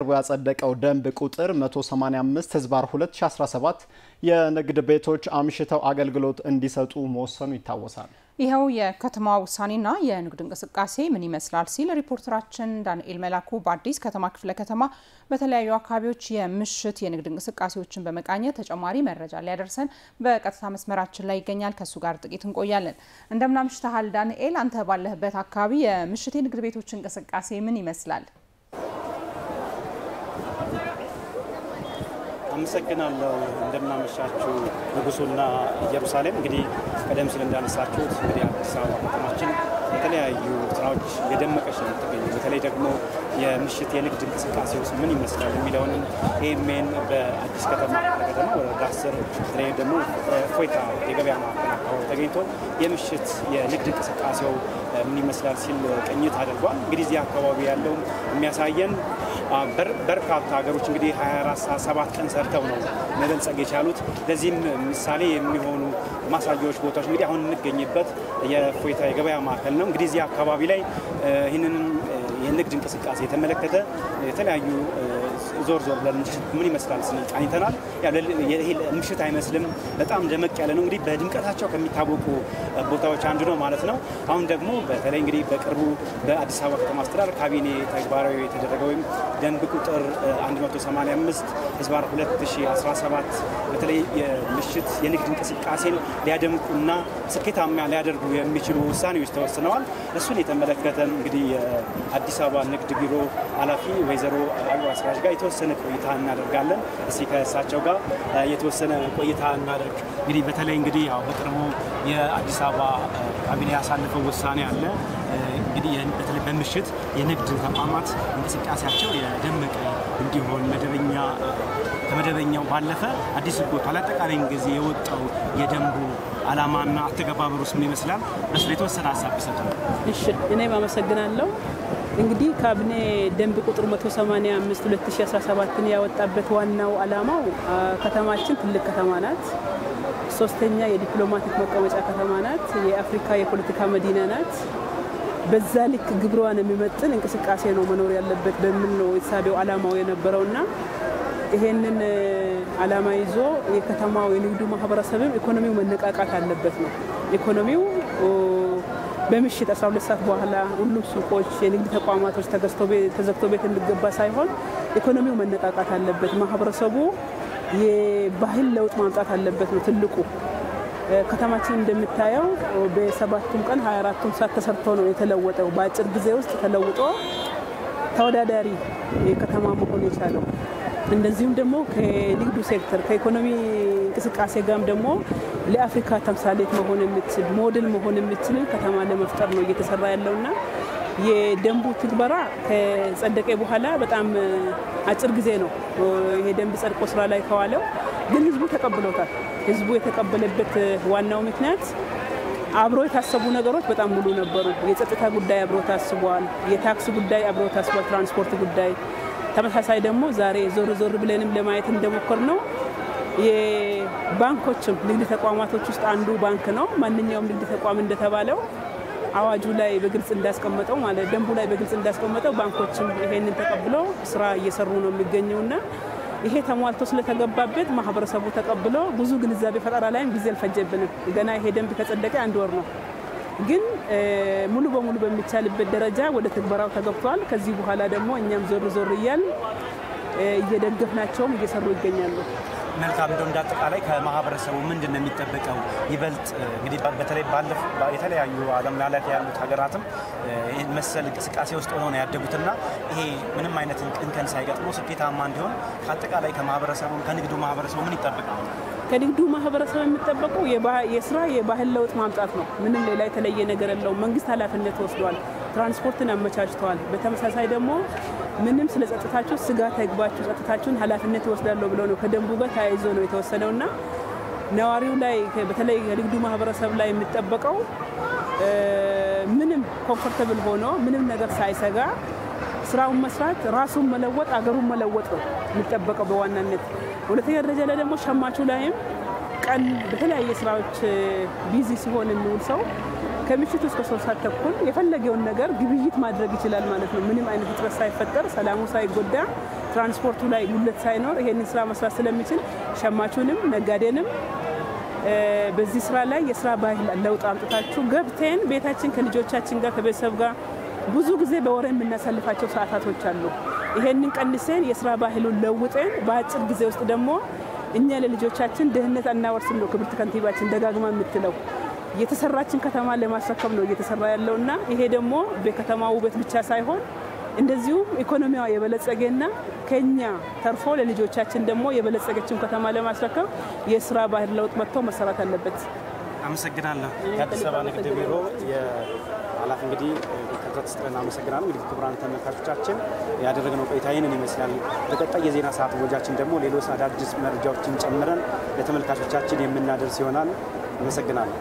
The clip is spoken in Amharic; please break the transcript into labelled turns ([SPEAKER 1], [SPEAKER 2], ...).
[SPEAKER 1] በቅርቡ ያጸደቀው ደንብ ቁጥር 185/2017 የንግድ ቤቶች አምሽተው አገልግሎት እንዲሰጡ መወሰኑ ይታወሳል።
[SPEAKER 2] ይሄው የከተማ ውሳኔና የንግድ እንቅስቃሴ ምን ይመስላል ሲል ሪፖርተራችን ዳንኤል መላኩ በአዲስ ከተማ ክፍለ ከተማ በተለያዩ አካባቢዎች የምሽት የንግድ እንቅስቃሴዎችን በመቃኘት ተጨማሪ መረጃ ሊያደርሰን በቀጥታ መስመራችን ላይ ይገኛል። ከሱ ጋር ጥቂት እንቆያለን። እንደምን አምሽተሃል ዳንኤል? አንተ ባለህበት አካባቢ የምሽት የንግድ ቤቶች እንቅስቃሴ ምን ይመስላል?
[SPEAKER 3] አመሰግናለሁ። እንደምናመሻችሁ ንጉሱና ኢየሩሳሌም። እንግዲህ ቀደም ሲል እንዳነሳችሁት እንግዲህ አዲስ አበባ ከተማችን የተለያዩ ስራዎች የደመቀች ነው የምትገኘው። በተለይ ደግሞ የምሽት የንግድ እንቅስቃሴ ውስጥ ምን ይመስላል የሚለውን ኤሜን በአዲስ ከተማ ወረዳ 10 በተለይ ደግሞ ፎይታ የገበያ ማዕከል አካባቢ ተገኝቶ የምሽት የንግድ እንቅስቃሴው ምን ይመስላል ሲል ቅኝት አድርጓል። እንግዲህ እዚህ አካባቢ ያለው የሚያሳየን በርካታ ሀገሮች እንግዲህ 24/7 ቀን ሰርተው ነው መበልጸግ የቻሉት። ለዚህም ምሳሌ የሚሆኑ ማሳያዎች ቦታዎች እንግዲህ አሁን እንገኝበት የፎይታ የገበያ ማዕከል ነው። እንግዲህ እዚህ አካባቢ ላይ ይህንን የንግድ እንቅስቃሴ የተመለከተ የተለያዩ ዞር ብለን ምን ይመስላል ስንል ቃኝተናል። ይሄ ምሽት አይመስልም፣ በጣም ደመቅ ያለ ነው። እንግዲህ በድምቀታቸው ከሚታወቁ ቦታዎች አንዱ ነው ማለት ነው። አሁን ደግሞ በተለይ እንግዲህ በቅርቡ በአዲስ አበባ ከተማ አስተዳደር ካቢኔ ተግባራዊ የተደረገ ወይም ደንብ ቁጥር 185/2017 በተለይ የምሽት የንግድ እንቅስቃሴን ሊያደምቁና ስኬታማ ሊያደርጉ የሚችሉ ውሳኔዎች ተወስነዋል። እሱን የተመለከተ እንግዲህ የአዲስ አበባ ንግድ ቢሮ ኃላፊ ወይዘሮ አልዋ ስራጅ ጋር የተወሰነ ቆይታ እናደርጋለን። እስኪ ከእሳቸው ጋር የተወሰነ ቆይታ እናደርግ። እንግዲህ በተለይ እንግዲህ ያው በቅርቡ የአዲስ አበባ ካቢኔ ያሳለፈው ውሳኔ አለ። እንግዲህ በተለይ በምሽት የንግድ ተቋማት እንቅስቃሴያቸው የደመቀ እንዲሆን ከመደበኛው ባለፈ አዲስ ህግ ወጥቷል። አጠቃላይ ጊዜ የወጣው የደንቡ ዓላማና አተገባበሩስ ምን ይመስላል? በሱ የተወሰነ ሀሳብ ቢሰጡ።
[SPEAKER 4] እሺ፣ እኔም አመሰግናለሁ። እንግዲህ ካቢኔ ደንብ ቁጥር 185/2017 ያወጣበት ዋናው ዓላማው ከተማችን ትልቅ ከተማ ናት። ሶስተኛ የዲፕሎማቲክ መቀመጫ ከተማ ናት። የአፍሪካ የፖለቲካ መዲና ናት። በዛ ልክ ግብሯን የሚመጥን እንቅስቃሴ ነው መኖር ያለበት በሚል ነው የሳቢው ዓላማው የነበረውና ይሄንን ዓላማ ይዞ የከተማው የንግዱ ማህበረሰብም ኢኮኖሚው መነቃቃት አለበት ነው። ኢኮኖሚው በምሽት 12 ሰዓት በኋላ ሁሉም ሱቆች፣ የንግድ ተቋማቶች ተዘግቶ ቤት እንዲገባ ሳይሆን ኢኮኖሚው መነቃቃት አለበት። ማህበረሰቡ የባህል ለውጥ ማምጣት አለበት ነው ትልቁ። ከተማችን እንደምታየው በ7ቱም ቀን 24ቱም ሰዓት ተሰርቶ ነው የተለወጠው። በአጭር ጊዜ ውስጥ ተለውጦ ተወዳዳሪ ከተማ መሆን የቻለው። እንደዚሁም ደግሞ ከንግዱ ሴክተር ከኢኮኖሚ እንቅስቃሴ ጋርም ደግሞ ለአፍሪካ ተምሳሌት መሆን የምትችል ሞዴል መሆን የምትችል ከተማ ለመፍጠር ነው እየተሰራ ያለውና የደንቡ ትግበራ ከጸደቀ በኋላ በጣም አጭር ጊዜ ነው ይሄ ደንብ ጸድቆ ስራ ላይ ከዋለው፣ ግን ህዝቡ ተቀብሎታል። ህዝቡ የተቀበለበት ዋናው ምክንያት አብሮ የታሰቡ ነገሮች በጣም ሙሉ ነበሩ። የጸጥታ ጉዳይ አብሮ ታስቧል። የታክስ ጉዳይ አብሮ ታስቧል። ትራንስፖርት ጉዳይ ተመሳሳይ ደግሞ ዛሬ ዞር ብለንም ለማየት እንደሞከር ነው የባንኮችም ንግድ ተቋማቶች ውስጥ አንዱ ባንክ ነው። ማንኛውም ንግድ ተቋም እንደተባለው አዋጁ ላይ በግልጽ እንዳስቀመጠው ማለት ደንቡ ላይ በግልጽ እንዳስቀመጠው ባንኮችም ይሄንን ተቀብለው ስራ እየሰሩ ነው የሚገኘውና ይሄ ተሟልቶ ስለተገባበት ማህበረሰቡ ተቀብሎ ብዙ ግንዛቤ ፈጠራ ላይም ጊዜ አልፈጀብንም። ገና ይሄ ደንብ ከጸደቀ 1 ወር ነው፣ ግን ሙሉ በሙሉ በሚቻልበት ደረጃ ወደ ትግበራው ተገብቷል። ከዚህ በኋላ ደግሞ እኛም ዞር እያል እየደገፍናቸውም እየሰሩ ይገኛሉ።
[SPEAKER 3] መልካም። እንደው እንዳጠቃላይ ከማህበረሰቡ ምንድን ነው የሚጠበቀው? ይበልጥ እንግዲህ በተለይ የተለያዩ ዓለም ላይ ያሉት ሀገራትም ይህን መሰል እንቅስቃሴ ውስጥ ሆነው ነው ያደጉትና ይሄ ምንም አይነት እንከን ሳይገጥሙ ስኬታማ እንዲሆን ከአጠቃላይ ከማህበረሰቡ ከንግዱ ማህበረሰቡ ምን ይጠበቃል?
[SPEAKER 4] ከንግዱ ማህበረሰብ የሚጠበቀው የስራ የባህል ለውጥ ማምጣት ነው። ምንም ሌላ የተለየ ነገር የለውም። መንግስት ኃላፊነት ወስዷል። ትራንስፖርትን አመቻችተዋል። በተመሳሳይ ደግሞ ምንም ስለ ጸጥታችሁ ስጋት አይግባችሁ፣ ጸጥታችሁን ኃላፊነት ይወስዳለሁ ብሎ ነው ከደንቡ ጋር ተያይዞ ነው የተወሰነውና ነዋሪው ላይ በተለይ የንግዱ ማህበረሰብ ላይ የሚጠበቀው ምንም ኮምፎርታብል ሆኖ ምንም ነገር ሳይሰጋ ስራውን መስራት፣ ራሱን መለወጥ፣ አገሩን መለወጥ ነው የሚጠበቀው በዋናነት። ሁለተኛ ደረጃ ላይ ደግሞ ሸማቹ ላይም ቀን በተለያየ ስራዎች ቢዚ ሲሆን የሚውል ሰው ከምሽቱ እስከ 3 ሰዓት ተኩል የፈለገውን ነገር ግብይት ማድረግ ይችላል ማለት ነው። ምንም አይነት እጥረት ሳይፈጠር ሰላሙ ሳይጎዳ ትራንስፖርቱ ላይ ጉለት ሳይኖር ይሄንን ስራ መስራት ስለሚችል ሸማቹንም ነጋዴንም በዚህ ስራ ላይ የስራ ባህል ለውጥ አምጥታችሁ ገብተን ቤታችን ከልጆቻችን ጋር ከቤተሰብ ጋር ብዙ ጊዜ በወሬ የምናሳልፋቸው ሰዓታቶች አሉ። ይሄንን ቀንሰን የስራ ባህሉን ለውጠን በአጭር ጊዜ ውስጥ ደግሞ እኛ ለልጆቻችን ድህነት አናወርስም ነው ክብርት ከንቲባችን ደጋግማ የምትለው። የተሰራችን ከተማ ለማስረከብ ነው እየተሰራ ያለውና ይሄ ደግሞ በከተማው ውበት ብቻ ሳይሆን እንደዚሁም ኢኮኖሚዋ የበለጸገና ከኛ ተርፎ ለልጆቻችን ደግሞ የበለጸገችን ከተማ ለማስረከብ የስራ ባህል ለውጥ መጥቶ መሰራት አለበት።
[SPEAKER 3] አመሰግናለሁ። የአዲስ አበባ ንግድ ቢሮ የኃላፊ እንግዲህ ከተስተና አመሰግናለሁ። እንግዲህ ክቡራን ተመልካቾቻችን ያደረግነው ቆይታ ይህንን ይመስላል። በቀጣይ የዜና ሰዓት ወጃችን ደግሞ ሌሎች አዳዲስ መረጃዎችን ጨምረን ለተመልካቾቻችን የምናደርስ ይሆናል። አመሰግናለሁ።